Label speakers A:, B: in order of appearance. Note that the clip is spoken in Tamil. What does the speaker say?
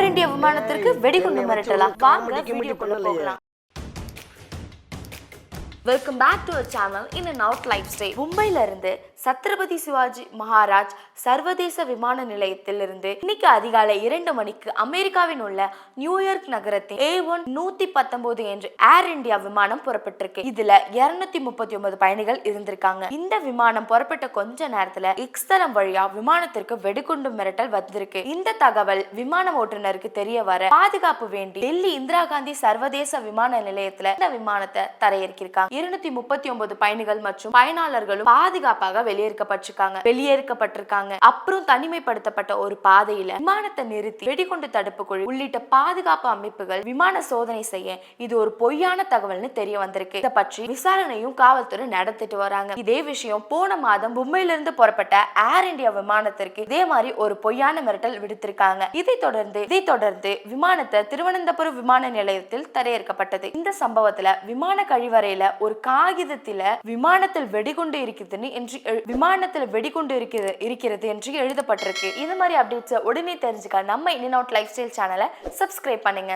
A: ஏர் இந்தியா விமானத்திற்கு வெடிகுண்டு மிரட்டலாம். வாங்க வீடியோக்குள்ள போகலாம். Welcome back to our channel in and out lifestyle. மும்பைல இருந்து சத்ரபதி சிவாஜி மகாராஜ் சர்வதேச விமான நிலையத்தில் இருந்து இன்னைக்கு அதிகாலை 2 மணிக்கு அமெரிக்காவின் உள்ள நியூயார்க் நகரத்தின் A119 என்ற ஏர் இந்தியா விமானம் புறப்பட்டிருக்கு. இதுல 239 பயணிகள் இருந்திருக்காங்க. இந்த விமானம் புறப்பட்ட கொஞ்ச நேரத்துல எக்ஸ் தளம் வழியா விமானத்திற்கு வெடிகுண்டு மிரட்டல் வந்திருக்கு. இந்த தகவல் விமான ஓட்டுநருக்கு தெரிய வர பாதுகாப்பு வேண்டி டெல்லி இந்திரா காந்தி சர்வதேச விமான நிலையத்துல இந்த விமானத்தை தரையிறக்கிருக்காங்க. 239 பயணிகள் மற்றும் பயனாளர்களும் பாதுகாப்பாக வெளியேற்கப்பட்டிருக்காங்க. அப்புறம் தனிமைப்படுத்தப்பட்ட ஒரு பாதையில விமானத்தை நிறுத்தி வெடிகுண்டு தடுப்பு குழு உள்ளிட்ட பாதுகாப்பு அமைப்புகள் விமான சோதனை செய்ய இது ஒரு பொய்யான தகவல்னு தெரிய வந்திருக்கு. இதை பற்றி விசாரணையும் காவல்துறை நடத்திட்டு வராங்க. இதே விஷயம் போன மாதம் மும்பையில இருந்து புறப்பட்ட ஏர் இந்தியா விமானத்திற்கு இதே மாதிரி ஒரு பொய்யான மிரட்டல் விடுத்திருக்காங்க. இதை தொடர்ந்து விமானத்தை திருவனந்தபுரம் விமான நிலையத்தில் தரையிறக்கப்பட்டது. இந்த சம்பவத்துல விமான கழிவறையில ஒரு காகிதத்தில விமானத்தில் வெடிகுண்டு இருக்கிறது என்று எழுதப்பட்டிருக்கு. இந்த மாதிரி அப்டேட்ஸ் உடனே தெரிஞ்சுக்க நம்ம இன் அண்ட் அவுட் லைஃப் ஸ்டைல் சேனலை சப்ஸ்கிரைப் பண்ணுங்க.